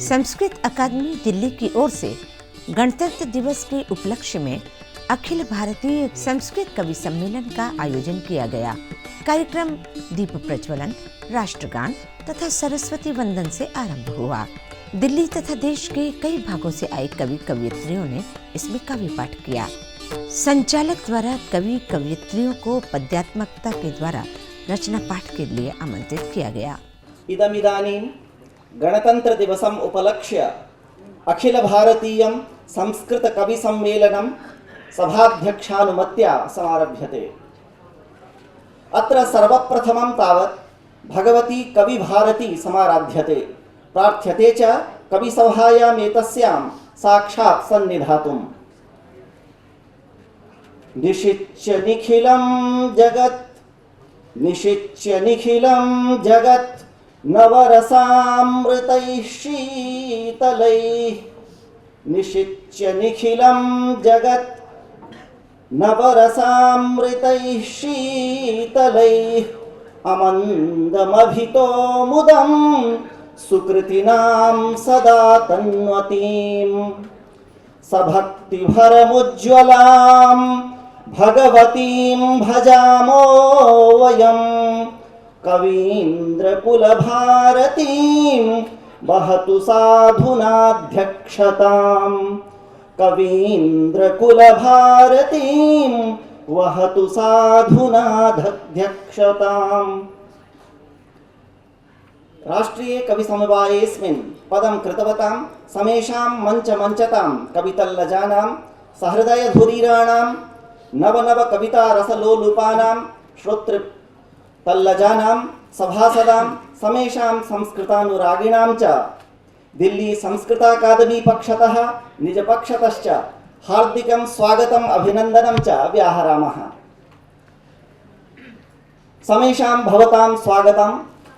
संस्कृत अकादमी दिल्ली की ओर से गणतंत्र दिवस के उपलक्ष्य में अखिल भारतीय संस्कृत कवि सम्मेलन का आयोजन किया गया। कार्यक्रम दीप प्रज्वलन, राष्ट्रगान तथा सरस्वती वंदन से आरंभ हुआ। दिल्ली तथा देश के कई भागों से आए कवि कवयित्रियों ने इसमें काव्य पाठ किया। संचालक द्वारा कवि कवयित्रियों को पद्यात्मकता के द्वारा रचना पाठ के लिए आमंत्रित किया गया। इदमिदानीं गणतंत्र दिवसम् उपलक्ष्य अखिल भारतीय संस्कृत कवि सम्मेलनं सभाध्यक्षानुमत्या समारभ्यते। अत्र सर्वप्रथमं तावत् भगवती कवि भारती समाराध्यते। प्रार्थ्यते च कवि सभायाम् एतस्यां साक्षात् सन्निधातुम्। निशिच्य निखिलं जगत् नवरसामृतैः शीतलैः। निशिच्य निखिलं जगत् नवरसामृतैः शीतलैः। अमन्दमभितो मुदं सुकृतिनां सदा तन्वतीं। सभक्तिभरमुज्ज्वलां भगवतीं भजामो वयं। कवीन्द्रकुलभारतीं वहतु साधुनाध्यक्षताम्। कवीन्द्रकुलभारतीं वहतु साधुनाध्यक्षताम्। राष्ट्रीय कवि समवायेऽस्मिन् पदं कृतवतां समेषां मञ्चतां कवितल्लजानां सहृदयधुरीराणां नव कविता रसलोलुपानां श्रोतृतल्लजानां सभासदां समेषां संस्कृतानुरागिणां च दिल्ली संस्कृताकादमी पक्षतः निजपक्षतश्च हार्दिकं स्वागतम् अभिनन्दनं च व्याहरामः। समेषां भवतां स्वागतं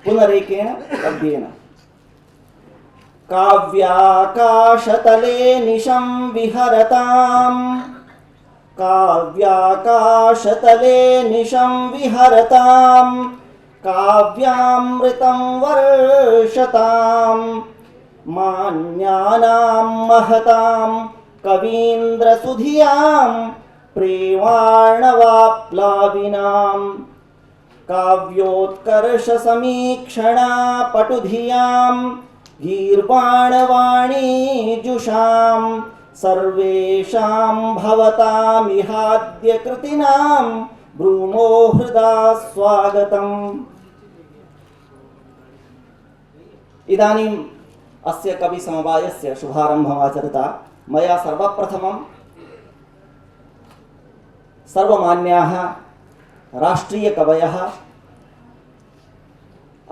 पुनरेकेण पद्येन। काव्याकाशतले निशं विहरतां। काव्याकाशतले निशं विहरतां। काव्यामृतं वर्षतां। मान्यानां महतां कवीन्द्रसुधियां प्रेमार्णवाप्लाविनां। काव्योत्कर्षसमीक्षणा पटुधियां गीर्वाणवाणीजुषां। सर्वेषां भवतामिहाद्य कृतीनां ब्रूमो हृदा स्वागतम्। इदानीम् अस्य कवि समवायस्य शुभारम्भमाचरिता। मया सर्वप्रथमं सर्वमान्याः राष्ट्रीय कवयः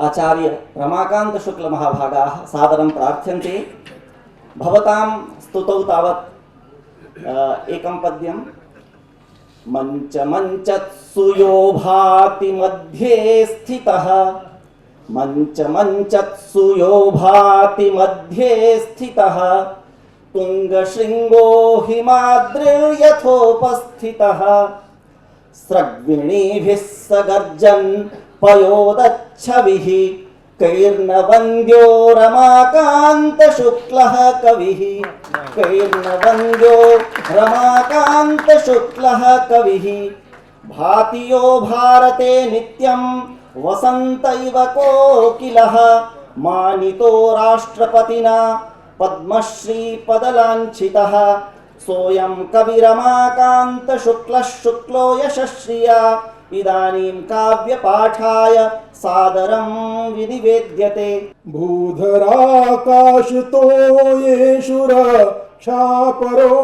आचार्य रमाकान्त शुक्ल महाभागाः सादरं प्रार्थ्यन्ते। भवतां स्तुतौ तावत् एकं पद्यं। मञ्चत्सु यो भाति मध्ये स्थितः। मञ्चत्सु यो भाति मध्ये स्थितः। तुङ्गशृङ्गो हिमाद्रिर्यथोपस्थितः। स्रग्विणीभिः सगर्जन् पयोदच्छविः। कैर्नवन्द्यो रमाकान्तशुक्लः कविः। कैर्नवन्द्यो रमाकान्तशुक्लः कविः। भाति यो भारते नित्यं वसन्त इव कोकिलः। मानितो राष्ट्रपतिना पद्मश्री पदलाञ्छितः। सोऽयं कविरमाकान्तशुक्लः शुक्लो यशश्रिया। इदानीं काव्यपाठाय सादरं विनिवेद्यते। भूधराकाशतो येषुर क्षापरो।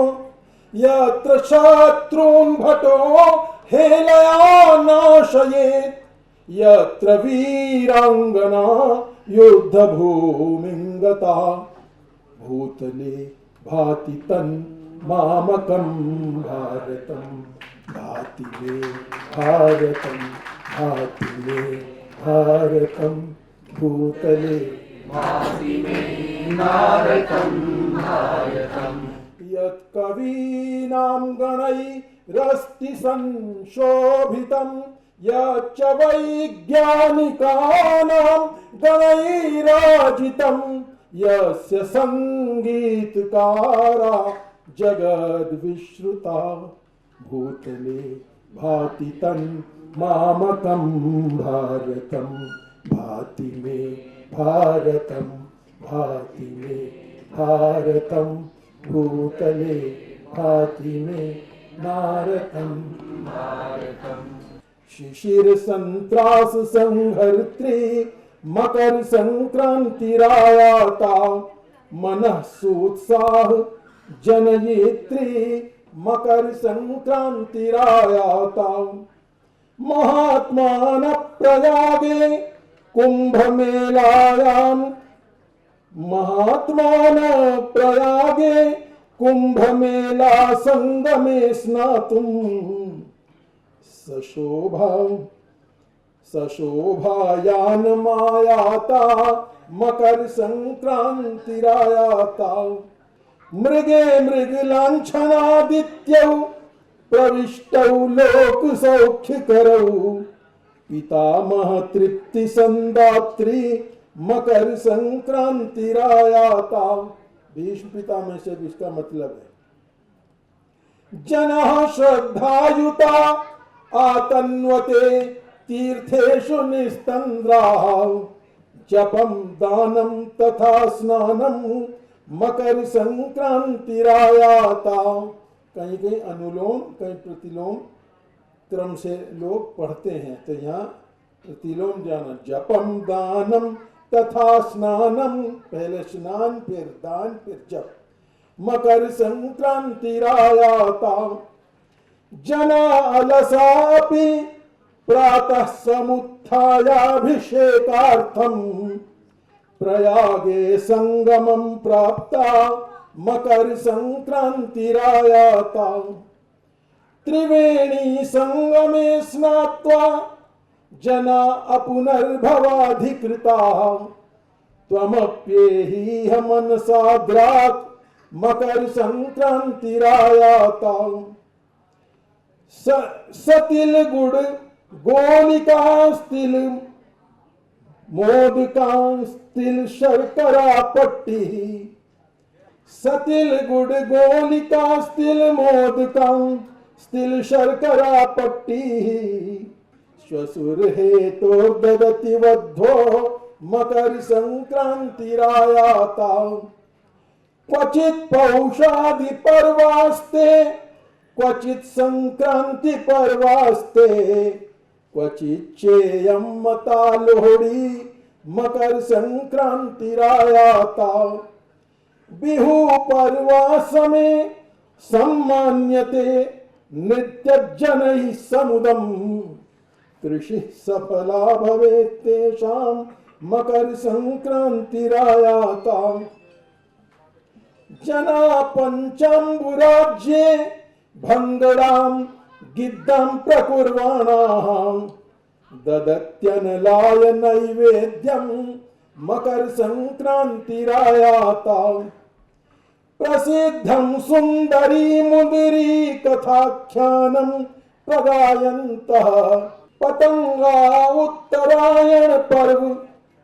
यत्र शत्रून् भटो हेलया नाशयेत्। यत्र वीराङ्गना युद्धभूमिं गता। भूतले भाति तन्मामकं भारतं। भाति मे भारतं। भाति मे भारतं। भूतले भाति मे नारकं भारतं। यत् कवीनां गणैरस्ति संशोभितं। यच्च वैज्ञानिकानां गणैराजितं। यस्य संगीतकारा जगद्विश्रुता भूतले भाति तन्मामकं भारतं भाति मे भारतं भाति मे भारतं भूतले भाति मे भारतं शिशिर संत्रास संहर्त्री मकर संक्रांतिरायाता मनः सोत्साह जनयेत्री मकर संक्रांतिरायाता महात्मान प्रयागे कुंभ मेलायाम महात्मान प्रयागे कुंभ मेला संगमे स्नातुम सशोभायान मायाता मकर संक्रांतिरायाता मृगे मृगलांछनादित्यौ प्रविष्टौ लोक सौख्यकरौ पितामह तृप्ति संदात्री मकर संक्रांतिरायाता। भीष्म पितामह से इसका मतलब है जनः श्रद्धायुता आतन्वते तीर्थेषु निस्तन्द्राः जपं दानं तथा स्नानं मकर संक्रांतिरायाता। कहीं कहीं अनुलोम कहीं प्रतिलोम क्रम से लोग पढ़ते हैं, तो यहाँ प्रतिलोम जाना जपम दानम तथा स्नानम, पहले स्नान फिर दान फिर जप। मकर संक्रांतिरायाता जना अलसापि प्रातः समुत्थायाभिषेकार्थं प्रयागे संगमं प्राप्ता मकर संक्रांतिरायाता। त्रिवेणी संगमे स्नात्वा जना अपुनर्भवाधिकृताः त्वमप्येहि मनसाद्राक् मकर संक्रांतिरायाता। सतिल गुड़ गोलिकास्तिल मोदकास्तिल शर्करा पट्टी सतिल गुड़ गोलिकास्तिल मोदकास्तिल शर्करा पट्टी श्वशुर हेतोर्दगति वद्धो मकर संक्रांतिरायाता। क्वचित् पौषादि पर्वास्ते क्वचित् संक्रांति पर्वास्ते क्वचित् चेयं मता लोहड़ी मकर संक्रांतिरायाता। बिहु पर्वा समय सम्मान्यते नित्यजनैः समुदं कृषि सफला भवेत् तेषां मकर संक्रांतिरायाता। जना पंचाम्बुराज्ये भंगडां गिद्दं प्रकुर्वाणाः ददत्यनलाय नैवेद्यं मकर संक्रांतिरायाता। प्रसिद्धं सुंदरी मुदरी कथाख्यानं प्रगायन्तः पतंगा उत्तरायण पर्व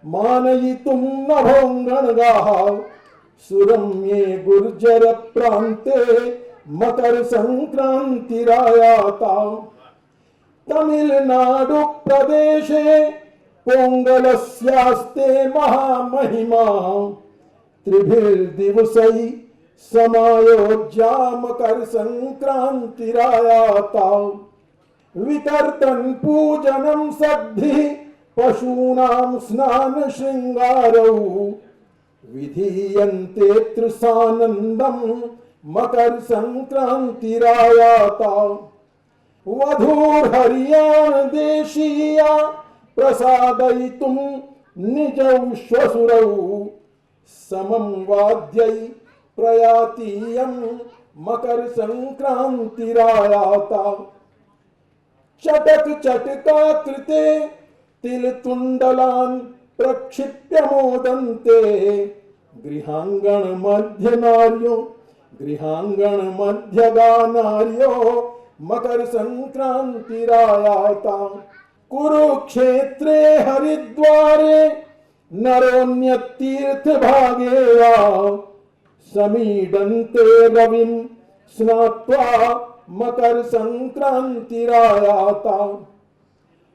मानयितुं नभोंगणगाः सुरम्ये गुर्जर प्रान्ते मकर संक्रांतिरायाता। तमिलनाडु प्रदेशे पोंगलस्यास्ते महामहिमा त्रिभिर्दिवसैः समायोज्या मकर संक्रांतिरायाता। वितर्तन पूजनं सद्भिः पशूनां स्नान श्रृंगारौ विधीयन्ते तृसानन्दं मकर संक्रांतिरायाता। वधूर्हर्याण देशीया प्रसादयितुं निजौ श्वशुरौ समं वाद्यै प्रयातीयं मकर संक्रांतिरायाता। चटक चटका कृते तिल तुंडलान् प्रक्षिप्य मोदन्ते गृहांगण मध्य गानार्यो मकर संक्रांतिरायाता। कुरुक्षेत्रे हरिद्वारे नरोऽन्यतीर्थ भागेया समीडन्ते रविं स्नात्वा मकर संक्रांतिरायाता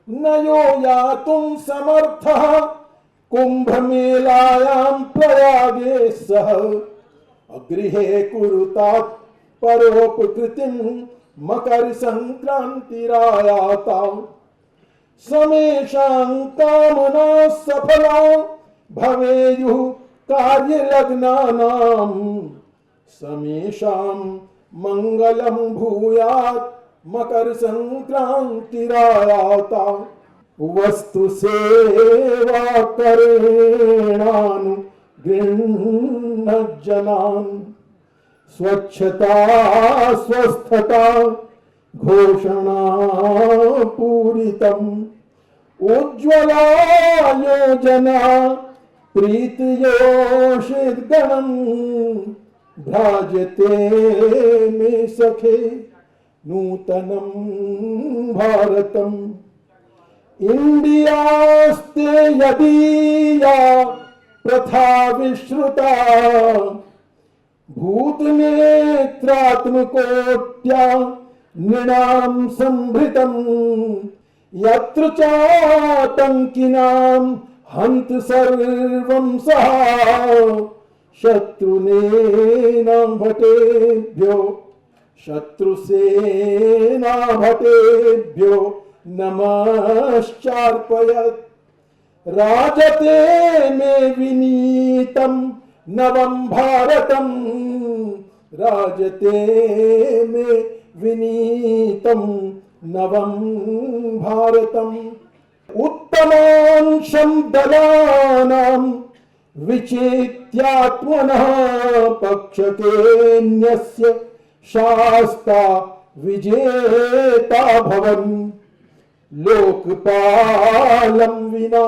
न यो यातुं समर्थः कुंभ मेलायां प्रयागे सह अगृहे कुरुतात् परोपकृतिं मकर संक्रांतिरायाता समेषां कामना सफला भवेयुः कार्यलग्नानां समेषां मंगलम भूयात् मकर संक्रांतिरायाता वस्तु सेवा करेणानु गृह्णजनान् स्वच्छता स्वस्थता घोषणा पूरितम् उज्ज्वला योजना प्रीतयोषितगणम् भ्राजते मे सखे नूतनं भारतम् इंडियास्ते यदीया प्रथा विश्रुता भूतनेत्रात्मकोट्या नृणां संभृतम् यत्र चातङ्किनां हन्त सर्वं सहा शत्रुसेनाभटेभ्यो नमश्चार्पयत् राजते मे विनीतं नवं भारतं राजते मे विनीतं नवं भारतम् उत्तमांशं दलानां विचित्यात्मनः पक्षकेन्यस्य शास्ता विजेता भवन् लोकपालं विना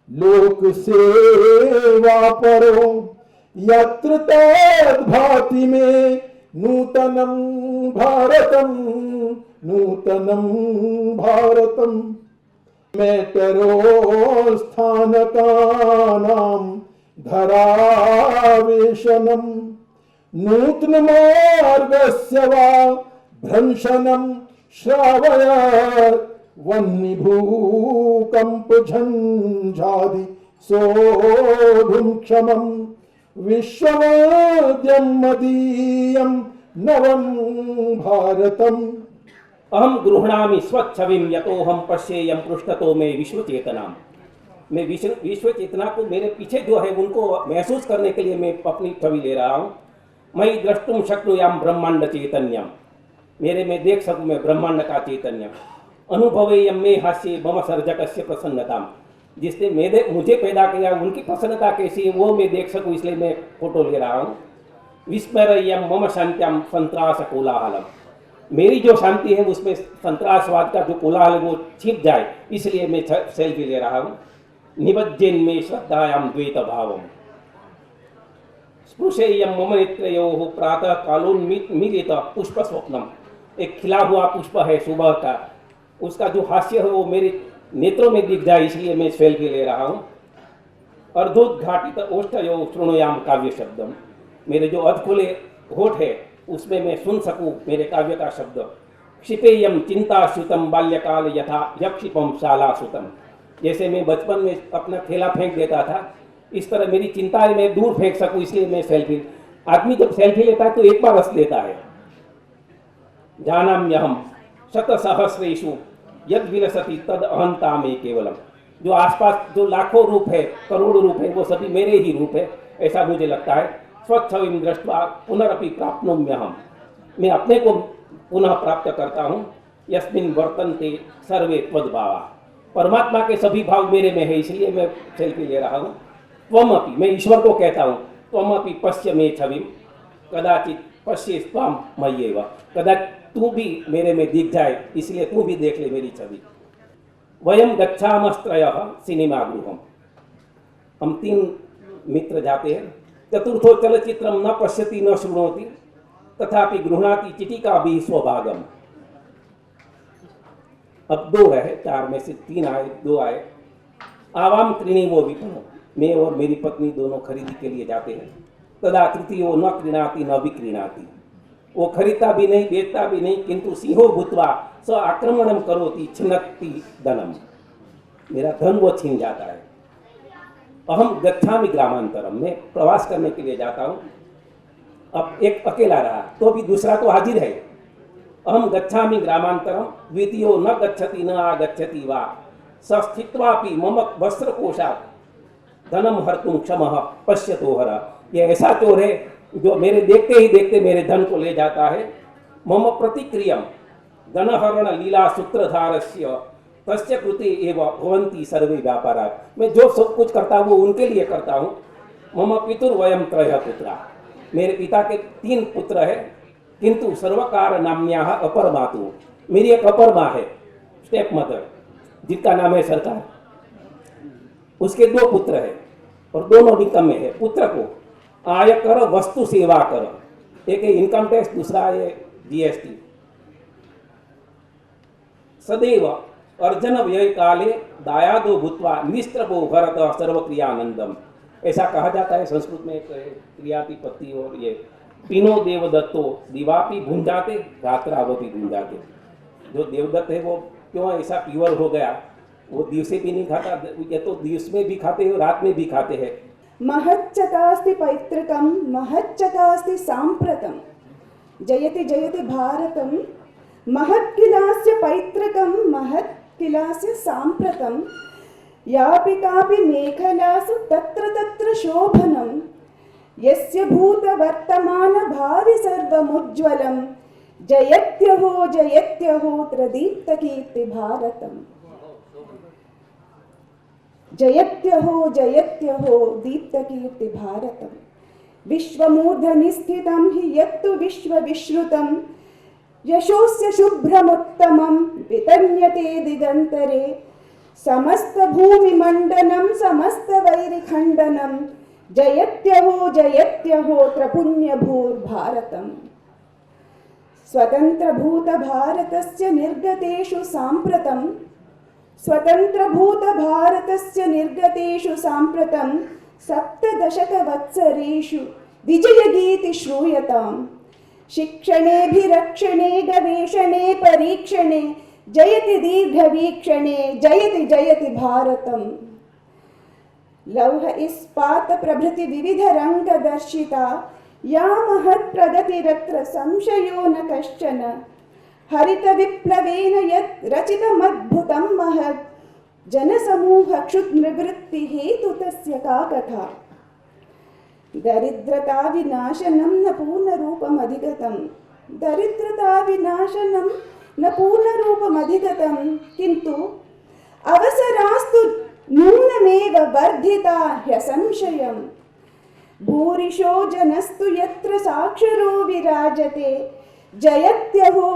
लोकसेवा परो यत्र तद्भाति मे नूतनं भारतम् मेट्रो स्थानकानां धरावेशनं नूतनमार्गस्य वा भ्रंशनं श्रावयत् वह्निभूकम्पझञ्झादि सोढुं क्षमं विश्वमाद्यं मदीयं नवं भारतम् अहम गृह्णामि स्वच्छविं यतोहम पश्येयं पृष्ठतो में विश्व चेतना। मैं विश्व चेतना को मेरे पीछे जो है उनको महसूस करने के लिए मैं अपनी छवि ले रहा हूँ। मैं द्रष्टुम शक्नुयाम ब्रह्मांड चैतन्यम, मेरे में देख सकूँ मैं ब्रह्मांड का चैतन्य। अनुभवेयम में हास्य मम सर्जकस्य प्रसन्नता, जिसने मुझे पैदा किया उनकी प्रसन्नता कैसी है वो मैं देख सकूँ, इसलिए मैं फोटो ले रहा हूँ। विस्मरयम मम शांत्याम संत्रास कोलाहलम, मेरी जो शांति है उसमें संत्रासवाद का जो कोलाहल है वो छिप जाए, इसलिए मैं सेल्फी ले रहा हूँ। निबज्जेन में श्रद्धायाम द्वैत भावम स्पृशेयम मम नेत्रयोः प्रातः कालोन्मीलित पुष्प स्वप्नम, एक खिला हुआ पुष्प है सुबह का, उसका जो हास्य है वो मेरे नेत्रों में दिख जाए, इसलिए मैं सेल्फी ले रहा हूँ। अर्धोद्घाटित ओष्ठयोः शृणुयाम काव्य शब्दम, मेरे जो अधखुले होठ है उसमें मैं सुन सकूं मेरे काव्य का शब्द। क्षिपेयम चिंता श्रुतम बाल्यकाल यथा यक्षिपम शाला श्रुतम, जैसे मैं बचपन में अपना थैला फेंक देता था इस तरह मेरी चिंता मैं दूर फेंक सकूं, इसलिए मैं सेल्फी। आदमी जब सेल्फी लेता है तो एक बार हंस लेता है। जानाम्यहम शतसहस्रेषु यद विलसति तद अहंता में केवलम, जो आसपास जो लाखों रूप है करोड़ों रूप है वो सभी मेरे ही रूप है, ऐसा मुझे लगता है। स्वच्छविं दृष्ट्वा पुनरपि प्राप्नोम्यहम, मैं अपने को पुनः प्राप्त करता हूँ। यस्मिन् वर्तन्ते सर्वे त्वद्भावा, परमात्मा के सभी भाव मेरे में है, इसलिए मैं सेल्फी ले रहा हूँ। त्वमपि, मैं ईश्वर को कहता हूँ, त्वमपि पश्य मे छविं कदाचित पश्ये त्वां मय्येव, कदाचित तू भी मेरे में दिख जाए, इसलिए तू भी देख ले मेरी छवि। वयम गच्छामस्त्रयः सिनेमा गृहम, हम 3 मित्र जाते हैं। चतुर्थो चलचित्रम न पश्यति न शृणोति तथापि गृह्णाति चिटिका भी स्वभागम। अब 2 रहे, 4 में से 3 आए, 2 आए। आवाम त्रीणि वो विपणो, मैं और मेरी पत्नी दोनों खरीदी के लिए जाते हैं। तदा तृतीयो न क्रीणाति न विक्रीणाति, वो खरीदता भी नहीं बेचता भी नहीं, किंतु सिंहो भूत्वा स आक्रमणम करोति छिन्नति धनम, मेरा धन वो छीन जाता है। अहम गच्छामि ग्रामांतरम, मैं प्रवास करने के लिए जाता हूँ, अब एक अकेला रहा तो भी दूसरा तो हाजिर है। अहम गच्छामि ग्रामांतरम द्वितीयो न गच्छति न आगच्छति वा स्थित्वापि मम वस्त्रकोशात् धनम हर्तुं क्षमः पश्यतो हर, ये ऐसा चोर है जो मेरे देखते ही देखते मेरे धन को ले जाता है। मम प्रतिक्रियम धनहरण लीला सूत्रधारस्य तस्य कृते एव भवन्ति सर्वे व्यापारा, मैं जो सब कुछ करता हूँ वो उनके लिए करता हूँ। मम पितुर्वयम त्रयः पुत्रा, मेरे पिता के 3 पुत्र है, किंतु सर्वकार नाम्याः अपर मातु, मेरी एक अपर माँ है, स्टेप मदर, जिसका नाम है सरकार, उसके 2 पुत्र है और दोनों निकम्मे है। पुत्र को आयकर वस्तु सेवा कर, एक है इनकम टैक्स, दूसरा है जीएसटी। सदैव अर्जन व्यय काले दायादो भूत्वा निस्त्रभो भरत सर्वक्रियानंदम, ऐसा कहा जाता है संस्कृत में। एक क्रियाति पत्ती और ये तीनों देवदत्तो दिवापि भुंजाते रात्रावपि भुंजाते, जो देवदत्त है वो क्यों ऐसा प्योर हो गया, वो दिवसे भी नहीं खाता, ये तो दिवस में भी खाते हैं रात में भी खाते हैं। महच्चकास्ति पैतृकं महच्चकास्ति साम्प्रतं जयति जयति भारतं महत्किलास्य पैतृकं महत्किलास्य साम्प्रतं यापि कापि मेखलासु तत्र तत्र शोभनं यस्य भूतवर्तमान भावि सर्वमुज्ज्वलं जयत्यहो प्रदीप्तकीर्ति भारतम्। जयत्यहो दीप्तकीर्ति भारतम्। विश्वमूर्धनि स्थितं हि यत्तु विश्वविश्रुतं यशोस्य शुभ्रमुत्तमं वितन्यते दिगन्तरे समस्तभूमिमण्डनं समस्तवैरिखण्डनं जयत्यहो त्रपुण्यभूर्भारतम्। स्वतन्त्रभूतभारतस्य निर्गतेषु साम्प्रतं 7 दशकवत्सरेषु विजयगीति श्रूयताम्। शिक्षणेऽभिरक्षणे गवेषणे परीक्षणे जयति दीर्घवीक्षणे जयति भारतम्। लौह इस्पात प्रभृति विविध रंग दर्शिता या महत् प्रगतिरत्र संशयो न कश्चन। हरित विप्लवेन यत् रचितमद्भुतं महत् जनसमूह क्षुत् निवृत्ति हेतु तस्य का कथा। दरिद्रता विनाशनं न पूर्णरूपमधिगतं किन्तु अवसरास्तु नूनमेव वर्धिता ह्यसंशयम्। भूरिशो जनस्तु यत्र साक्षरो विराजते जयत्यहो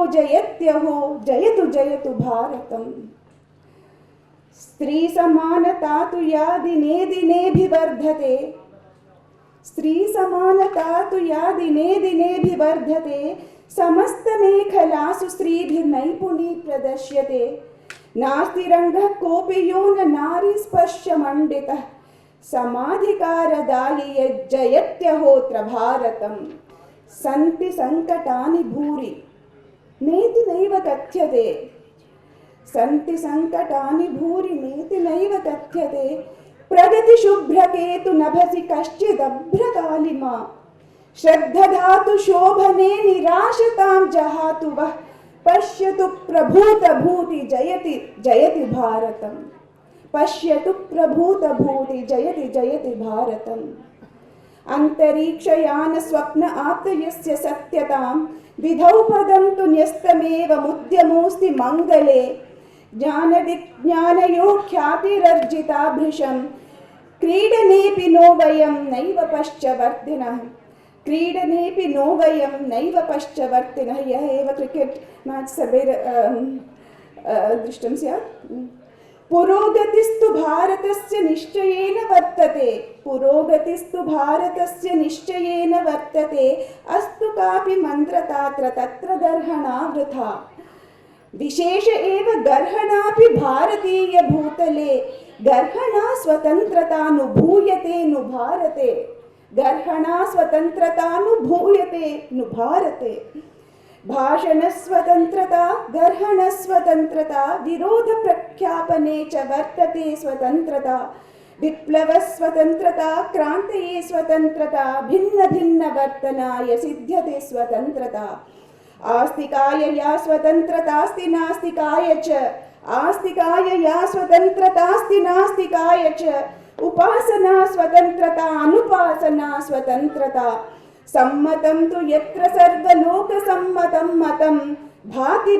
जयतु भारतम्। स्त्री समानता तु या दिने दिने समस्तमेखलासु स्त्रीभिर्नैपुणी प्रदर्श्यते। नास्ति रङ्गः कोऽपि यो न नारीस्पर्शमण्डितः समाधिकारदायि यज्जयत्यहोऽत्र भारतम्। सन्ति सङ्कटानि भूरि नेति नैव कथ्यते प्रगतिशुभ्रकेतु नभसि कश्चिदभ्रकालिमा। श्रद्धधातु शोभने निराशतां जहातु वः पश्यतु प्रभूतभूति जयति भारतम्। जयति भारतम्। अन्तरिक्षयान स्वप्न आप्तयस्य सत्यतां विधौ पदं तु न्यस्तमेव मुद्यमोऽस्ति मङ्गले। ज्ञानविज्ञानयो ख्यातिरर्जिता भृशं क्रीडनेऽपि नो वयं नैव पश्चवर्तिनः। यः एव क्रिकेट् मैच् सर्वे दृष्टं स्यात्। पुरोगतिस्तु भारतस्य निश्चयेन वर्तते अस्तु कापि मन्त्रतात्र तत्र गर्हणा वृथा। विशेष एव गर्हणापि भारतीय भूतले गर्हणा स्वतन्त्रतानुभूयते नु भारते, गर्हणा स्वतन्त्रतानुभूयते नु भारते। भाषण स्वतन्त्रता, गर्हण स्वतन्त्रता, विरोध प्रख्यापने च वर्तते स्वतन्त्रता। विप्लव स्वतन्त्रता, क्रान्तये स्वतन्त्रता, भिन्न भिन्न वर्तनाय सिद्ध्यते स्वतन्त्रता। आस्तिकाय या स्वतन्त्रतास्ति नास्तिकाय च, आस्तिकाय या स्वतन्त्रतास्ति नास्तिकाय च, उपासना स्वतन्त्रता, अनुपासना स्वतन्त्रता। सम्मतं तु यत्र सर्वलोकसम्मतं मतं, भाति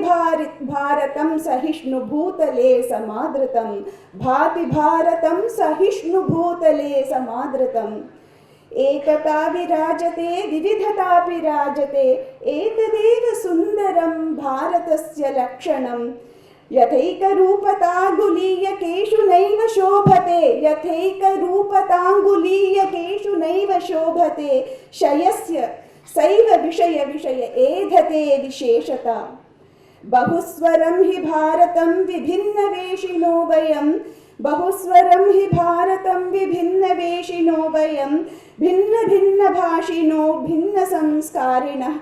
भारतं सहिष्णुभूतले समादृतं, भाति भारतं सहिष्णुभूतले समादृतम्। एकता विराजते विविधतापि राजते, एतदेव सुन्दरं भारतस्य लक्षणम्। यथैकरूपताङ्गुलीयकेषु नैव शोभते, यथैकरूपताङ्गुलीयकेषु नैव शोभते, शयस्य सैव विषय विषय एधते विशेषता। बहुस्वरं हि भारतं विभिन्नवेशिनो वयं, बहुस्वरं हि भारतं विभिन्नवेशिनो वयं, भिन्न भिन्न भाषिणो भिन्न संस्कारिणः।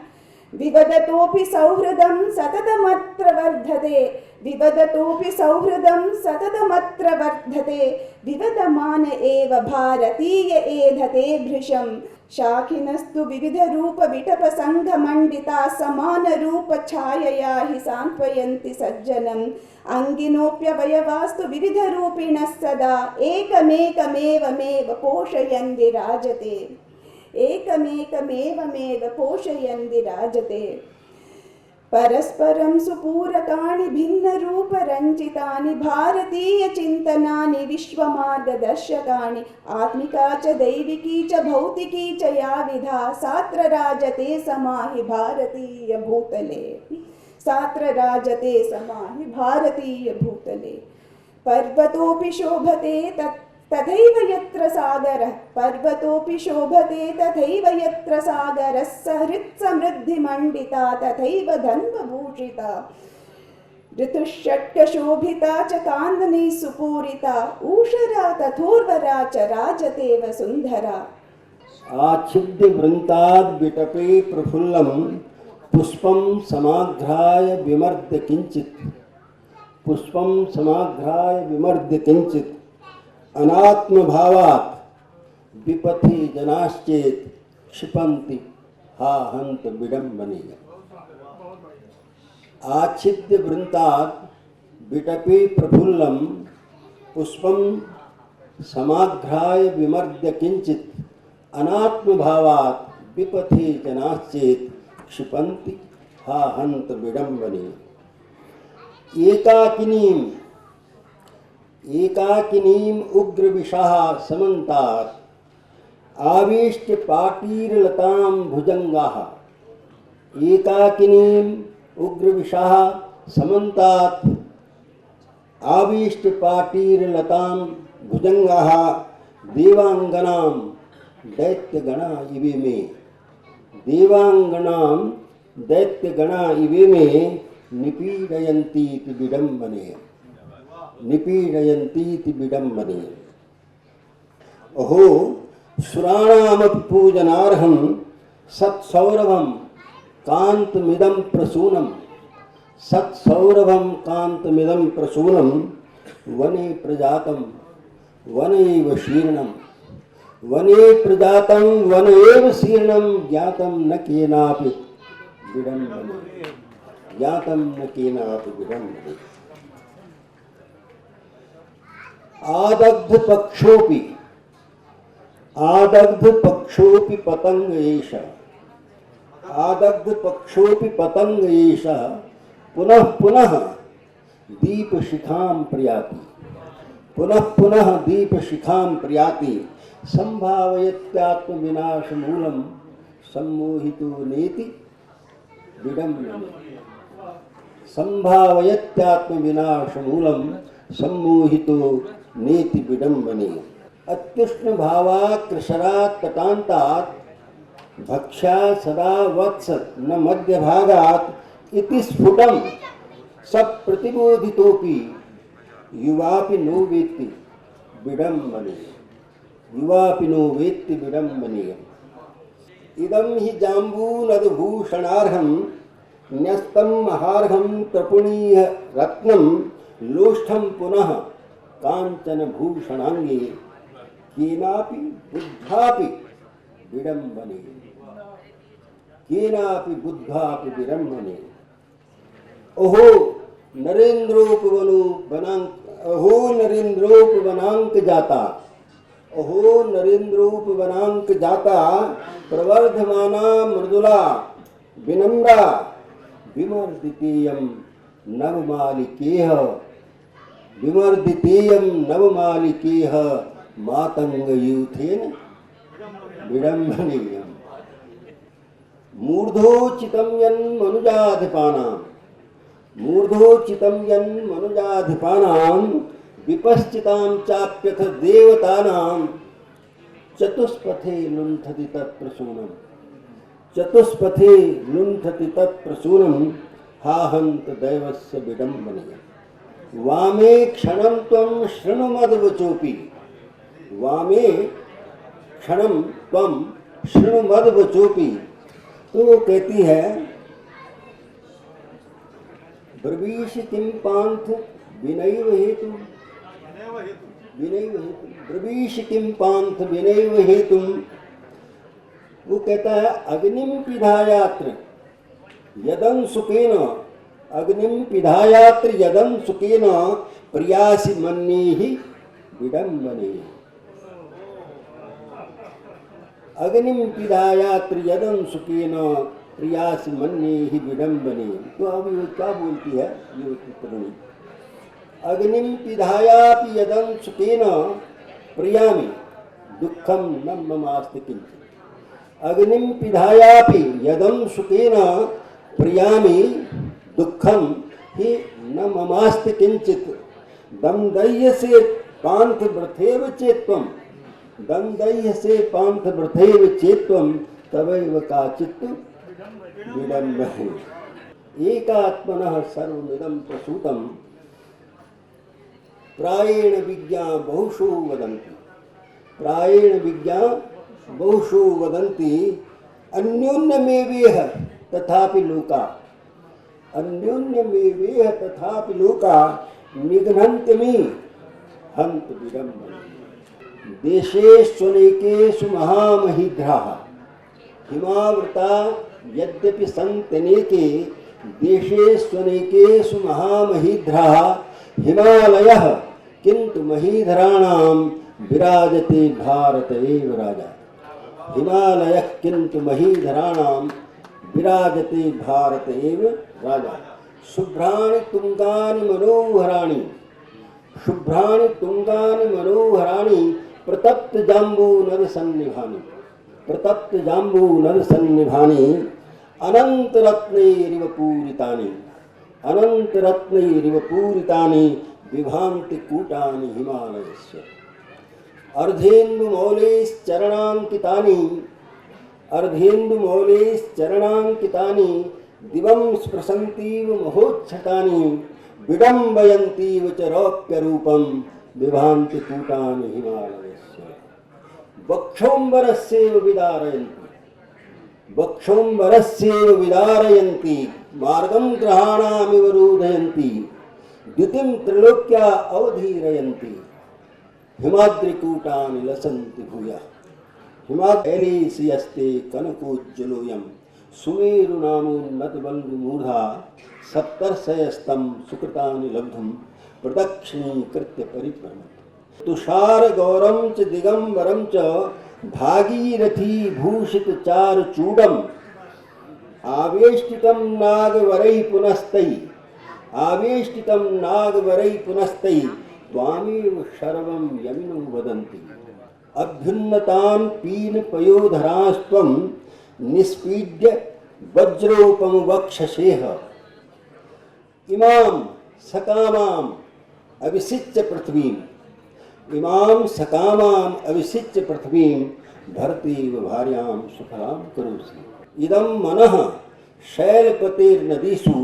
विवदतोऽपि सौहृदं सततमत्र वर्धते, विवदतोऽपि सौहृदं सततमत्र वर्धते, विवदमान एव भारतीय एधते भृशम्। शाखिनस्तु विविधरूप विटपसङ्घमण्डिता, समानरूपछायया हि सान्त्वयन्ति सज्जनम्। अङ्गिनोऽप्यवयवास्तु विविधरूपिणः सदा, एकमेकमेवमेव पोषयन् विराजते, एकमेकमेवमेव पोषयन् विराजते। परस्परं सुपूरकाणि भिन्नरूपरञ्जितानि, भारतीयचिन्तनानि विश्वमार्गदर्शकाणि। आत्मिका च दैविकी च भौतिकी च या विधा, सात्र राजते समाहि भारतीयभूतले, सात्र राजते समाहि भारतीयभूतले। पर्वतोऽपि शोभते तथैव यत्र सागरः, पर्वतोऽपि शोभते तथैव यत्र सागरः, सहृत्समृद्धिमण्डिता तथैव धन्वभूषिता। ऋतुषट्कशोभिता च कान्दनीः सुपूरिता, ऊषरा तथोर्वरा च राजते वसुन्धरा। आच्छिद्य वृन्ताद् विटपे प्रफुल्लं, पुष्पं समाघ्राय विमर्द्य किञ्चित्, पुष्पं समाघ्राय विमर्द्य किञ्चित्। अनात्मभावात् विपथि जनाश्चेत्, क्षिपन्ति हा हन्त विडम्बने। आच्छिद्य वृन्ताद् विटपे प्रफुल्लं, पुष्पं समाघ्राय विमर्द्य किञ्चित्। अनात्मभावात् विपथि जनाश्चेत्, क्षिपन्ति हा हन्त विडम्बने। एकाकिनीम् उग्रविशाः समन्तात्, आविष्ट पाटीरलतां भुजंगाः। एकाकिनीम् उग्रविशाः समन्तात्, आविष्ट पाटीरलतां भुजंगाः। देवांगनां दैत्यगणा इवे मे, देवांगनां दैत्यगणा इवे मे, निपीडयन्तीति विडम्बने, निपीडयन्तीति विडम्बने। अहो सुराणामपि पूजनार्हं, सत्सौरभं कान्तमिदं प्रसूनं, सत्सौरभं कान्तमिदं प्रसूनं। वने प्रजातं वनैव शीर्णं, वने प्रजातं वनैव शीर्णं। ज्ञातं न केनापि विडम्बने, ज्ञातं न केनापि विडम्बने। आदग्ध पक्षोपि पतंग एष, आदग्ध पक्षोपि पतंग एष। पुनः पुनः दीपशिखां प्रयाति, पुनः पुनः दीपशिखां प्रयाति। संभावयत्यात्मविनाशमूलं, सम्मोहितो नेति विडम्बने। संभावयत्यात्मविनाशमूलं, सम्मोहितो नेति विडम्बने। अत्युष्ण भावात् कृशरात् तटान्तात्, भक्ष्या सदा वत्स न मध्यभागात्। इति स्फुटं सब प्रतिबोधितोपि, युवापि नो वेत्ति, विडम्बनीयम् युवापि नो वेत्ति विडम्बनीयम् इदं हि जाम्बूनदभूषणार्हं न्यस्तं महार्घं तपुणीय रत्नं लोष्ठं पुनः कांचन भूषणांगे केनापि बुद्धापि विडम्बनीयम् केनापि बुद्धापि विडम्बनीयम् अहो नरेन्द्रोपवनांक जाता अहो नरेन्द्रोपवनांक जाता प्रवर्धमाना मृदुला विनम्रा विमर्दितेयं नवमालिकेह मातंगयूथेन विडम्बनीयम् मूर्धोचितं यन्मनुजाधिपानां विपश्चितां चाप्यथ देवतानां चतुष्पथे लुण्ठति तत्प्रसूनं हा हन्त दैवस्य विडम्बनीयम् वामे क्षणं त्वं शृणुमद्वचोऽपि तो वो कहती है ब्रवीष किं पांथ विनैव हेतु ब्रवीष किं पांथ विनैव हेतु वो कहता है अग्निम पिधायात्र यदं सुकेन प्रियासि मन्येहि विडम्बनेहि अग्निम पिधायात्र यदं सुकेन प्रियासि मन्येहि विडम्बनेहि। तो अभी वो क्या बोलती है ये तरुणी अग्निम पिधायापि यदं सुकेन प्रियामि दुःखं न ममास्ति किंचित् अग्निम पिधायापि यदं सुकेन प्रियामि दुःखं हि न ममास्ति किंचित् दंदैयसे पांथ व्रथेव चेत्त्वं तवैव काचित् विडम्बनेहि एकात्मनः सर्वमिदं प्रसूतं प्रायेण विज्ञा बहुषु वदन्ति अन्योन्यमेवेह तथापि लोका निघ्नन्त्यमी हन्त विडम्बनेहि देशेष्वनेकेषु महामहीध्राः हिमावृता यद्यपि सन्त्यनेके देशेष्वनेकेषु महामहीध्राः हिमालयः किन्तु महीधराणां विराजते भारत एव राजा हिमालयः किन्तु महीधराणां विराजते भारत एव राजा शुभ्राणि तुंगानि मनोहराणि प्रतप्त जाम्बूनद सन्निभानि अनंतरत्नैरिव पूरितानि विभान्ति कूटानि हिमालयस्य अर्धेन्दुमौलेश्चरणाङ्कितानि दिवं स्पृशन्तीव महोच्छटानि विडम्बयन्तीव च रौप्यरूपं विभान्ति कूटानि हिमालयस्य वक्षोम्बरस्यैव विदारयन्ति मार्गं ग्रहाणामिव रोधयन्ति द्युतिं त्रिलोक्या अवधीरयन्ति हिमाद्रिकूटानि लसन्ति भूयः हिमाद्रियस्ते कनकोज्ज्वलोऽयं सुमेरुनामोन्नतबल्गुमूर्धा सप्तर्षयस्तं सुकृतानि लब्धुं प्रदक्षिणीकृत्य परिभ्रमति तुषारगौरं च दिगंबरं च भागीरथी भूषित चारुचूडम् आवेष्टितं नागवरैः पुनस्तै त्वामेव शर्वं यमिनो वदन्ति अभ्युन्नतां पीनपयोधरास्त्वं निष्पीड्य वज्रोपमवक्षसेह इमां सकामाम् अविसिच्य पृथ्वीं भरतीव भार्यां सुफलां करोसि इदं मनः शैलपतेर्नदीषु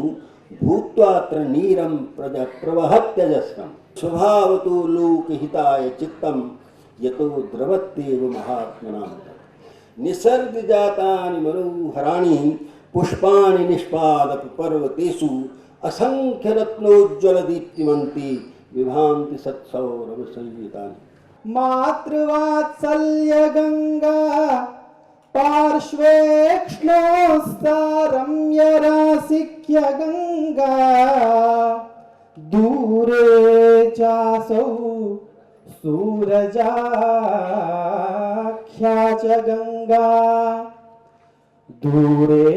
भूत्वात्र नीरं प्रवहत्यजस्रं स्वभावतो लोकहिताय चित्तम यतो द्रवत्येव महात्मनां निसर्ग जातानि मनोहराणि पुष्पाणि निष्पादप पर्वतेषु असंख्य रत्नोज्ज्वल दीप्तिमन्ति विभान्ति सत्सौरभ संयुतानि। मातृवात्सल्य गंगा पार्श्वेक्ष्णोस्तारम्य रासिक्य गंगा दूरे चासौ सूरजाख्या च गंगा दूरे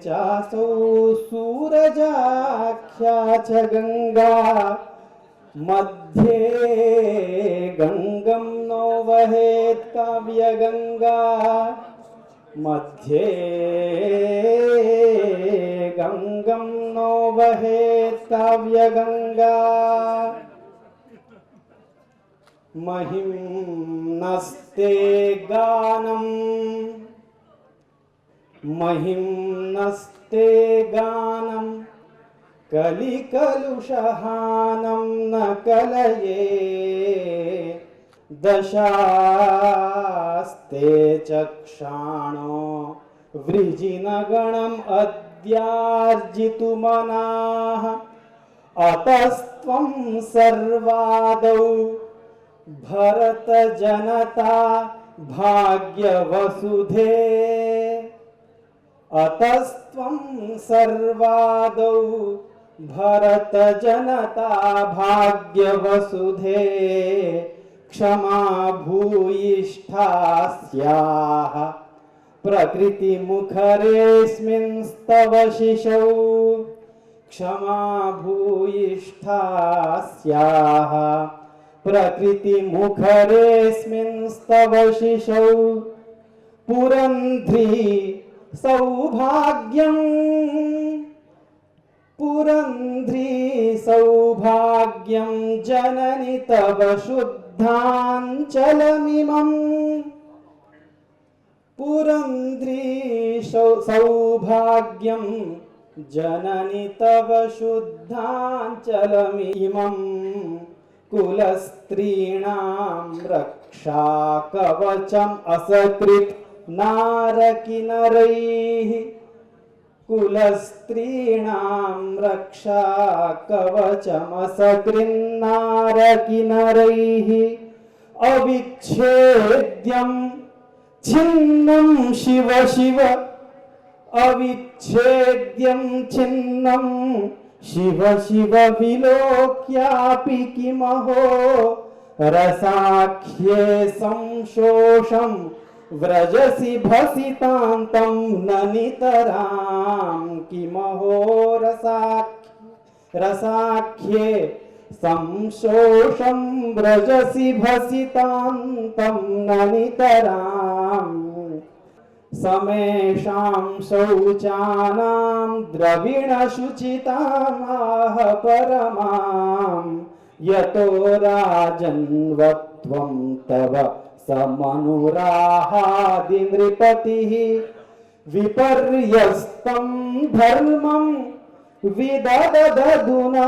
चासौ सूरजाख्या च गंगा मध्ये गंगम नो वहेत् काव्य गंगा मध्ये गंगम नो वहेत् काव्य गंगा महिम्नस्ते गानम् कलिकलुषहानं न कलये दशास्ते चक्षाणो वृजिनगणम् अद्यार्जितुमनाः अतस्त्वं सर्वादौ भरतजनता भाग्यवसुधे अतस्त्वं सर्वादौ भरतजनता भाग्यवसुधे क्षमा भूयिष्ठास्याः प्रकृतिमुखरेऽस्मिंस्तव शिशौ क्षमा भूयिष्ठास्याः प्रकृतिमुखरेऽस्मिंस्तव शिशौ पुरन्ध्री सौभाग्यं जननि तव शुद्धाञ्चलमिमम् पुरन्ध्री सौभाग्यं जननि तव शुद्धाञ्चलमिमम् कुलस्त्रीणां रक्षा कवचम् असकृत् नारकिनरैः कुलस्त्रीणां रक्षा कवचमसकृन्नारकिनरैः अविच्छेद्यं छिन्नं शिव शिव अविच्छेद्यं छिन्नं शिव शिव विलोक्यापि किमहो रसाख्ये संशोषं व्रजसि भसितान्तं न नितरां किमहो रसाख्ये संशोषं व्रजसि भसितान्तं न नितरां समेषां शौचानां द्रविणशुचितामाह परमां यतो राजन्वत्वं तव समनुराहादिनृपतिः विपर्यस्तं धर्मं विदददधुना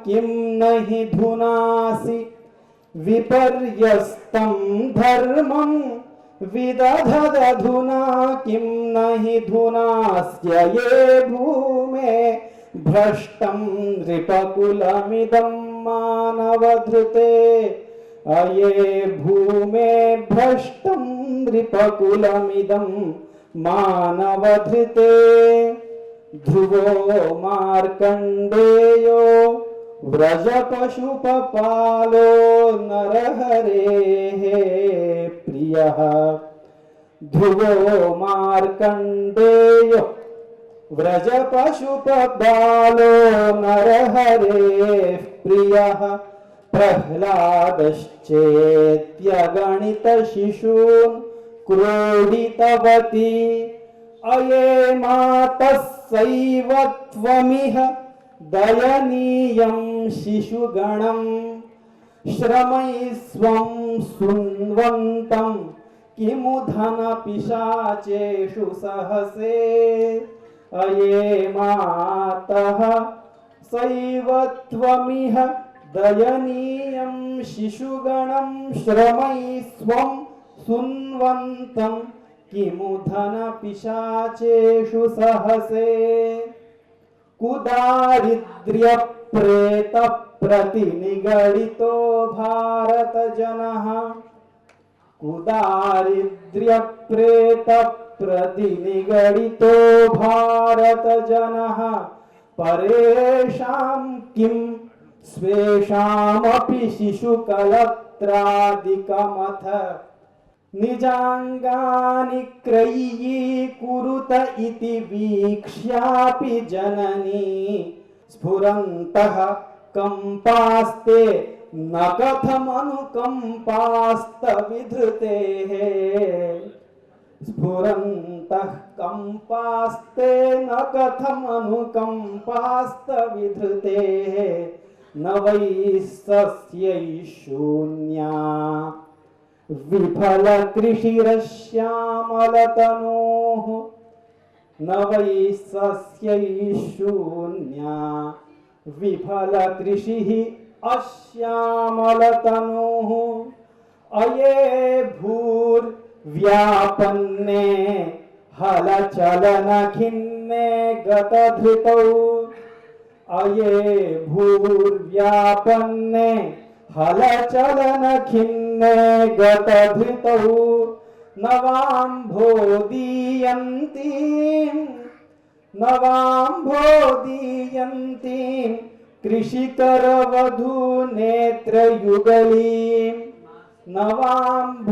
किं नहि धुनासि विपर्यस्तं धर्मं विदधदधुना किं नहि धुनास्य ये भूमे भ्रष्टं नृपकुलमिदं मानवधृते अये भूमे भ्रष्टं नृपकुलमिदं मानवधृते ध्रुवो मार्कण्डेयो व्रजपशुपपालो नरहरेः प्रियः ध्रुवो मार्कण्डेयो व्रजपशुपपालो नरहरेः प्रियः प्रह्लादश्चेत्यगणितशिशून् क्रोडितवती अये मातः सैव त्वमिह दयनीयं शिशुगणं श्रमैः स्वं सुन्वन्तं किमुधनपिशाचेषु सहसे अये मातः सैव त्वमिह दयनीयं शिशुगणं श्रमैस्त्वं सुन्वन्तं किमु धनपिशाचेषु सहसे कुदारिद्र्यप्रेतप्रतिनिगडितो भारतजनः कुदारिद्र्यप्रेतप्रतिनिगडितो भारतजनः परेषां किं स्वेषामपि शिशुकलत्रादिकमथ निजाङ्गानि क्रय्यीकुरुत इति वीक्ष्यापि जननी स्फुरन्तः कम्पास्ते न कथमनुकम्पास्तविधृतेः स्फुरन्तः कम्पास्ते न कथमनुकम्पास्तविधृतेः न वै सस्यै शून्या विफलकृषिरश्यामलतनोः न वै सस्यै शून्या विफलकृषिः अश्यामलतनोः अये भूर्व्यापन्ने हलचलनखिन्ने गतधृतौ अये भूर्व्यापन्ने हलचलनखिन्ने गतधृतौ नवाम्भोदीयन्तीं कृषिकरवधूनेत्रयुगलीं नवाम्भोदीयन्तीं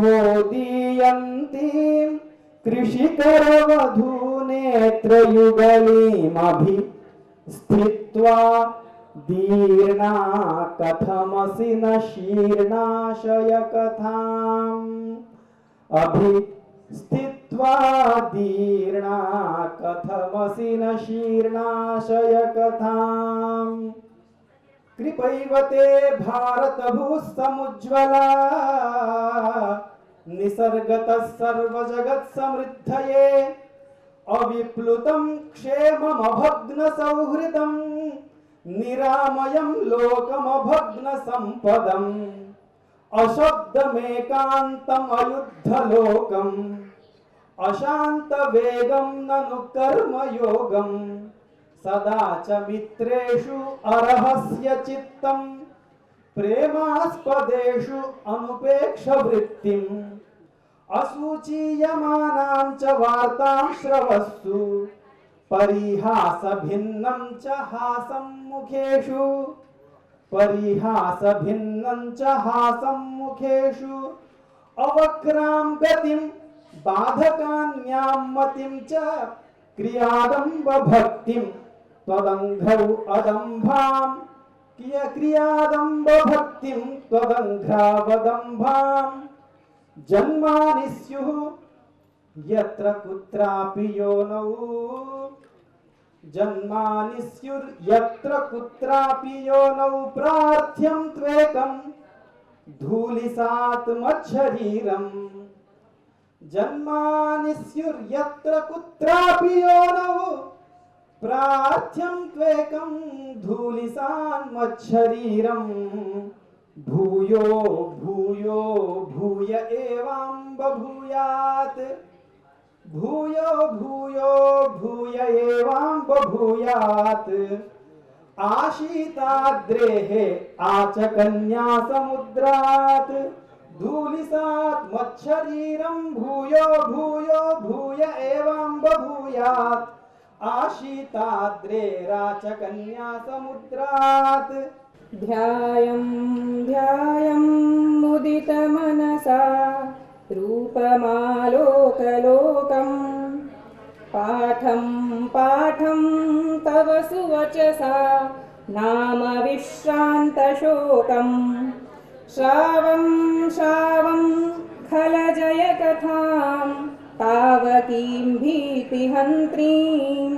कृषिकरवधूनेत्रयुगलीमभिस्थित्वा दीर्णा कथमसि न शीर्णाशय कथाम् अभिस्थित्वा दीर्णा कथमसि न शीर्णाशय कथाम् कृपैव ते भारतभूः समुज्ज्वला निसर्गतः सर्वजगत्समृद्धये अविप्लुतं क्षेममभग्नसौहृदम् निरामयं लोकमभग्नसम्पदम् अशब्दमेकान्तम् अयुद्धलोकम् अशान्तवेगं ननु कर्मयोगम् सदा च मित्रेषु अर्हस्य चित्तं प्रेमास्पदेषु अनुपेक्षवृत्तिम् असूचीयमानां च वार्तां श्रवस्तु परिहासभिन्नं च हासं मुखेषु परिहासभिन्नं च हासं मुखेषु अवक्रां गतिं बाधकान्यां मतिं च क्रियादम्ब भक्तिं त्वदङ्घ्रौ अदम्भां क्रियादम्ब भक्तिं त्वदङ्घ्रावदम्भां जन्मानि स्युः यत्र कुत्रापि योनौ जन्मानि स्युर्यत्र कुत्रापि योनौ प्रार्थ्यं त्वेकं धूलिसात् मच्छरीरम् जन्मानि स्युर्यत्र कुत्रापि योनौ प्रार्थ्यं त्वेकं धूलिसान् मच्छरीरम् भूयो भूयो भूय एवां बभूयात् भूयो भूयो भूय एवां बभूयात् आशीताद्रेः आचकन्या समुद्रात् धूलिसात् मच्छरीरं भूयो भूयो भूय एवां बभूयात् आशीताद्रेराचकन्या समुद्रात् ध्यायं ध्यायं मुदितमनसा रूपमालोकलोकं पाठं पाठं तव सुवचसा नाम विश्रान्तशोकं श्रावं श्रावं खलजयकथां तावकीं भीतिहन्त्रीं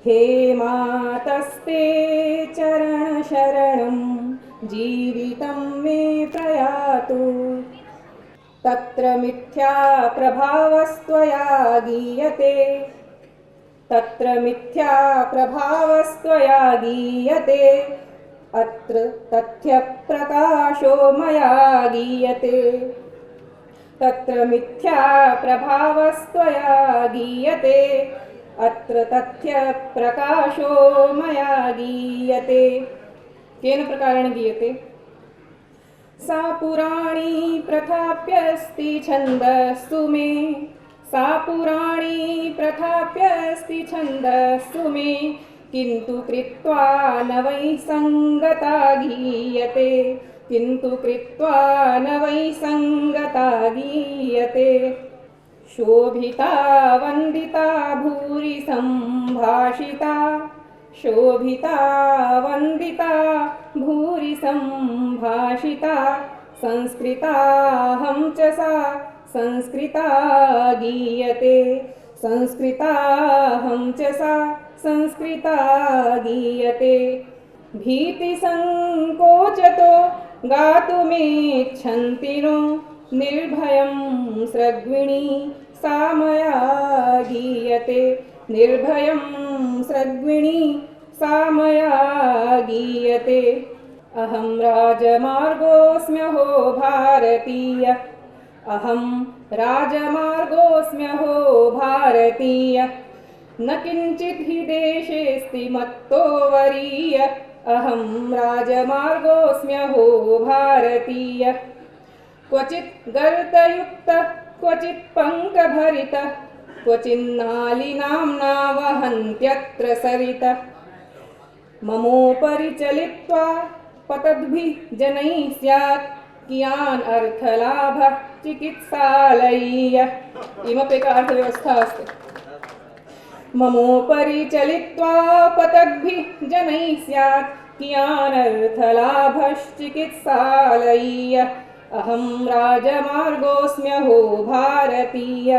हेमातस्ते चरणशरणं जीवितं मे प्रयातु तत्र मिथ्या प्रभावस्त्वया गीयते तत्र मिथ्या प्रभावस्त्वया गीयते अत्र तथ्यप्रकाशो मया गीयते तत्र मिथ्या प्रभावस्त्वया गीयते अत्र तथ्यप्रकाशो मया गीयते केन प्रकारेण गीयते सा पुराणी प्रथाप्यस्ति छन्दस्सु मे सा पुराणी प्रथाप्यस्ति छन्दस्सु मे किन्तु कृत्वा न वै संगता गीयते किन्तु कृत्वा न वै संगता गीयते शोभिता वन्दिता भूरि सम्भाषिता शोभिता वन्दिता भूरि सम्भाषिता संस्कृताहं च सा संस्कृता गीयते संस्कृताहं च सा संस्कृता गीयते भीतिसङ्कोचतो गातुमिच्छन्ति नो निर्भयं स्रग्विणी सा मया गीयते निर्भयं स्रग्विणी सा मया गीयते अहं राजमार्गोऽस्म्यहो भारतीय अहं राजमार्गोऽस्म्यहो भारतीय न किञ्चित् हि देशेऽस्ति मत्तो वरीय अहं राजमार्गोऽस्म्यहो भारतीय क्वचित् गर्तयुक्तः क्वचित् पङ्कभरितः क्वचिन्नालिनाम्ना वहन्त्यत्र सरितः ममोपरि चलित्वा पतद्भिः जनैः स्यात् कियान् अर्थलाभः चिकित्सालयीय इमपि एका अर्थव्यवस्था अस्ति ममोपरि चलित्वा पतद्भिः जनैः स्यात् कियान् अर्थलाभश्चिकित्सालयीय अहं राजमार्गोऽस्म्यहो भारतीय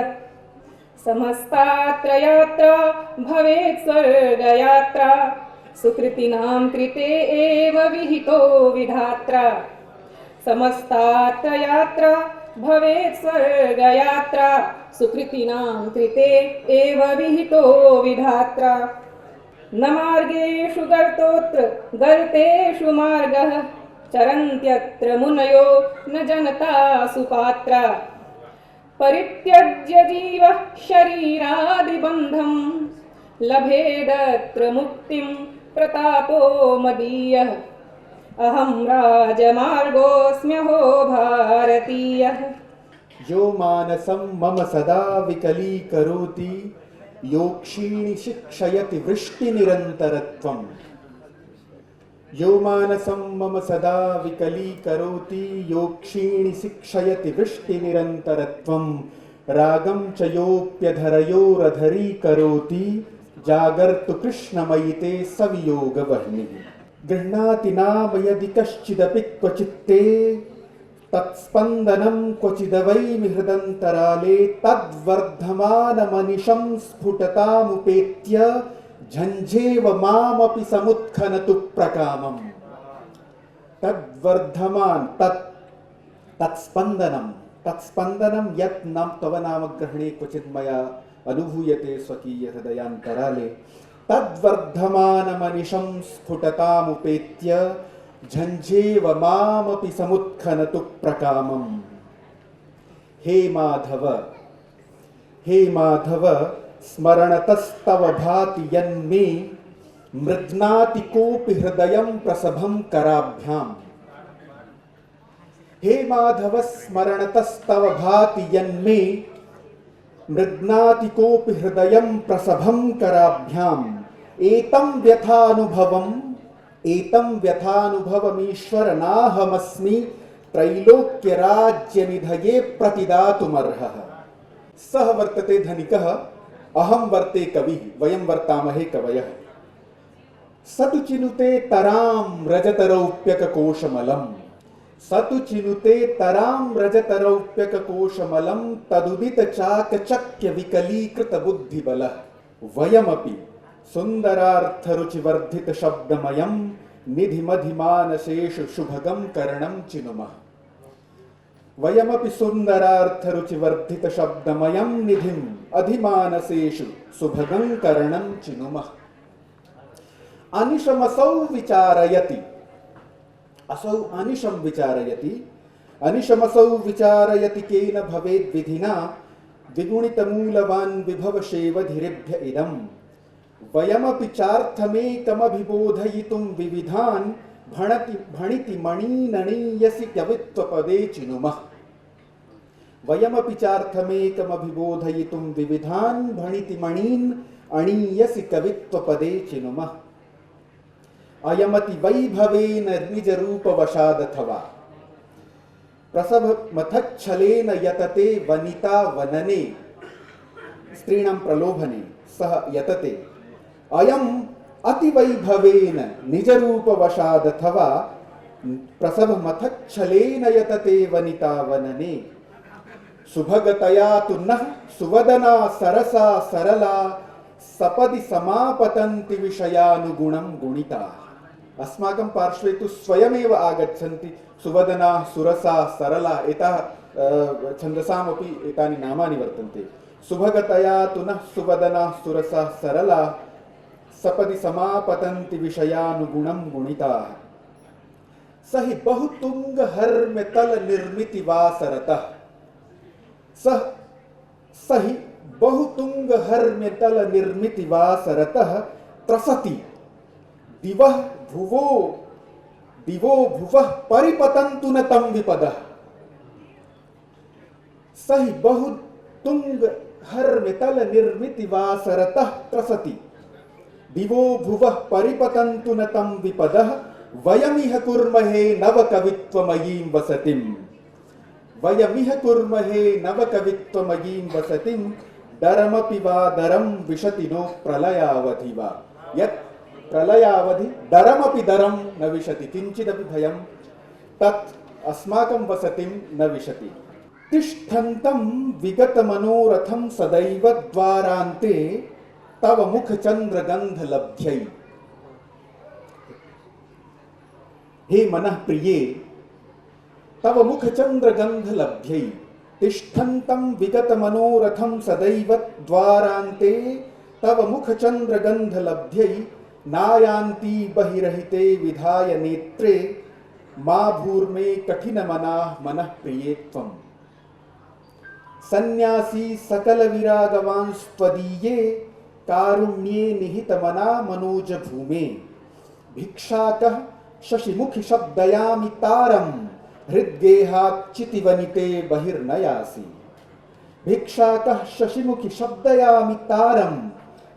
समस्तात्र यात्रा भवेत् स्वर्गयात्रा सुकृतिनां कृते एव विहितो विधात्रा समस्तात्र यात्रा भवेत् स्वर्गयात्रा सुकृतिनां कृते एव विहितो विधात्रा न मार्गेषु गर्तोऽत्र गर्तेषु मार्गः चरन्त्यत्र मुनयो न जनता सुपात्रा परित्यज्य जीवः शरीरादिबन्धं लभेदत्र मुक्तिं प्रतापो मदीयः अहं राजमार्गोऽस्म्यहो भारतीयः यो मानसं मम सदा विकलीकरोति योक्षीणि शिक्षयति वृष्टिनिरन्तरत्वम् यो मानसं मम सदा विकलीकरोति योक्षीणि शिक्षयति वृष्टिनिरन्तरत्वं रागं च योऽप्यधरयोरधरीकरोति जागर्तु कृष्णमयिते सवियोगवह्निः गृह्णाति नाम यदि कश्चिदपि क्वचित्ते तत्स्पन्दनं क्वचिदवैमि हृदन्तराले तद्वर्धमानमनिशं स्फुटतामुपेत्य झञ्झेव मामपि समुत्खनतु प्रकामम् तद्वर्धमान तत्स्पन्दनं यत् नाम तव नामग्रहणे क्वचित् मया अनुभूयते स्वकीय हृदयान्तराले तद्वर्धमानमनिशं स्फुटतामुपेत्य झञ्झेव मामपि समुत्खनतु प्रकामम् हे माधव स्मरणतस्तव भाति यन्मे मृध्नाति कोऽपि हृदयं प्रसभं कराभ्याम् हे माधव स्मरणतस्तव भाति यन्मे मृध्नाति कोऽपि हृदयं प्रसभं कराभ्याम् एतं व्यथानुभवमीश्वर नाहमस्मि त्रैलोक्यराज्यनिधये प्रतिदातुमर्हः सः वर्तते धनिकः अहं वर्ते कविः वयं वर्तामहे कवयः स तु चिनुते तरां रजतरौप्यककोशमलम् तदुदितचाकचक्यविकलीकृतबुद्धिबलः वयमपि सुन्दरार्थरुचिवर्धितशब्दमयं निधिमधिमानसेषु शुभगं करणं चिनुमः वयमपि सुन्दरार्थरुचिवर्धितशब्दमयं निधिम् अधिमानसेषु सुभगं करणं चिनुमः। अनिशमसौ विचारयति, असौ अनिशं विचारयति, अनिशमसौ विचारयति केन भवेद् विधिना द्विगुणितमूलवान् विभवशेवधिरेभ्य इदम्। वयमपि चार्थमेकमभिबोधयितुं विविधान् भणिति मणीनणीयसि कवित्वपदे चिनुमः। वयमपि चार्थमेकमभिबोधयितुं विविधान् भणिति मणीन् अणीयसि कवित्वपदे चिनुमः। अयमति वैभवेन निजरूपवशादथवा प्रसभमथच्छलेन यतते वनिता वनने, स्त्रीणां प्रलोभने सह यतते। अयम् अतिवैभवेन निजरूपवशादथवा प्रसभमथच्छलेन यतते वनिता वनने। सुभगतया तु नः सुवदना सरसा सरला सपदि समापतन्ति विषयानुगुणं गुणिताः। अस्माकं पार्श्वे तु स्वयमेव आगच्छन्ति सुवदना सुरसा सरला, एताः छन्दसामपि एतानि नामानि वर्तन्ते। सुभगतया तु नः सुवदना सुरसा सरला सपदि समापतन्ति विषयानुगुणं गुणिताः। सहि बहुतुंग हर्म्य तल निर्मिति वासरतः, सहि बहुतुंग हर्म्य तल निर्मिति वासरतः त्रसति दिवो भुवः परिपतन्तु न तं विपदः। सहि बहुतुंग हर्म्य तल निर्मिति वासरतः त्रसति दिवो भुवः परिपतन्तु न तं विपदः। वयमिह कुर्महे नव कवित्वमयीं वसतिं, वयमिह कुर्महे नव कवित्वमयीं वसतिं। डरमपि वा डरं विशति नो प्रलयावधि वा, यत् प्रलयावधि डरमपि डरं न विशति, किंचिदपि भयं तत् अस्माकं वसतिं न विशति। तिष्ठन्तं विगतमनोरथं सदैव द्वारान्ते तव मुखचन्द्रगन्धलब्ध्यै। हे मनः प्रिये तव मुखचन्द्रगन्धलब्ध्यै। तिष्ठन्तं विगतमनोरथं सदैव द्वारान्ते तव मुखचन्द्रगन्धलब्ध्यै। नायान्ति बहिरहिते विधाय नेत्रे मा भूर्मे कठिनमनाः मनः प्रिये त्वम्। सन्न्यासी सकलविरागवांस्त्वदीये कारुण्ये निहितमना मनोज भूमे। भिक्षाकः शशिमुखि शब्दयामि तारं हृद्गेहाच्चितिवनिते बहिर्नयासि। भिक्षाकः शशिमुखि शब्दयामि तारं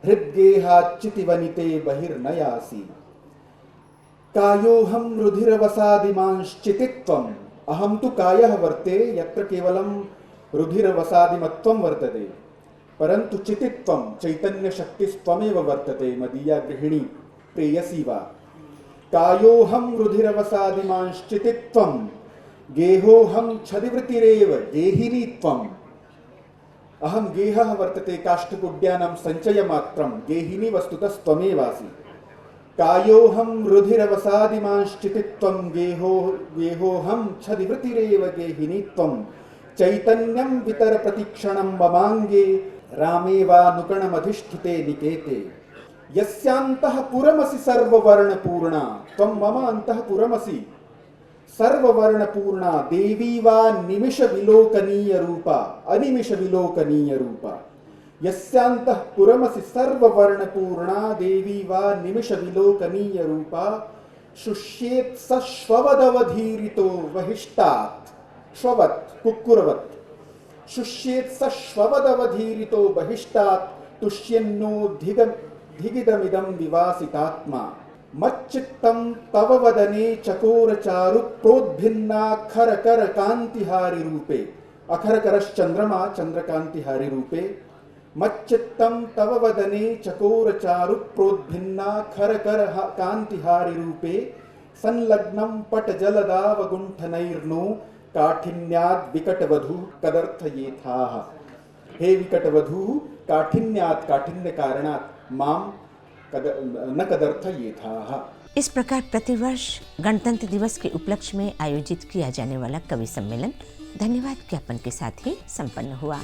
हृद्गेहाच्चितिवनिते बहिर्नयासि। कायोऽहं रुधिरवसादिमांश्चितित्वम्, अहं तु कायः वर्ते यत्र केवलं रुधिरवसादिमत्वं वर्तते, परन्तु चितित्वं चैतन्यशक्तिस्त्वमेव वर्तते मदीया गृहिणी प्रेयसी वा। कायोऽहं रुधिरवसादिमांश्चितित्वं गेहोऽहं छदिवृत्तिरेव गेहिनी त्वम्। अहं गेहः वर्तते काष्ठकुड्यानां सञ्चयमात्रं, गेहिनी वस्तुतस्त्वमेवासि। कायोऽहं रुधिरवसादिमांश्चितित्वं गेहोऽहं छदिवृत्तिरेव गेहिनी त्वं। चैतन्यं वितर प्रतिक्षणं ममाङ्गे रामे वा नुकणमधिष्ठिते निकेते। यस्यान्तः पुरमसि सर्ववर्णपूर्णा त्वं मम अन्तः पुरमसि सर्ववर्णपूर्णा। देवी वा निमिषविलोकनीय रूपा अनिमिषविलोकनीय रूपा। यस्यान्तः पुरमसि सर्ववर्णपूर्णा देवी वा निमिषविलोकनीय रूपा। शुष्येत् सश्ववदवधीरितो वहिष्ठात्, श्ववत् कुक्कुरवत्। शुष्येत् सश्ववदवधीरितो बहिष्ठात् तुष्यन्नो धिगिदमिदं विवासितात्मा। मच्चित्तं तव वदने चकोर चारु प्रोद्भिन्नाखरकर कांतिहारि रूपे। अखरकरश्चंद्रमा चंद्रकांतिहारि रूपे। मच्चित्तं तव वदने चकोर चारु प्रोद्भिन्नाखरकर कांतिहारि रूपे। संलग्नं पट जलदावगुंठनैर्नो काठिन्याद् विकटवधू कदर्थयेथाः। हे विकटवधू काठिन्यात् काठिन्य कारणात् मां न कदर्थयेथाः। इस प्रकार प्रतिवर्ष गणतंत्र दिवस के उपलक्ष्य में आयोजित किया जाने वाला कवि सम्मेलन धन्यवाद ज्ञापन के साथ ही संपन्न हुआ।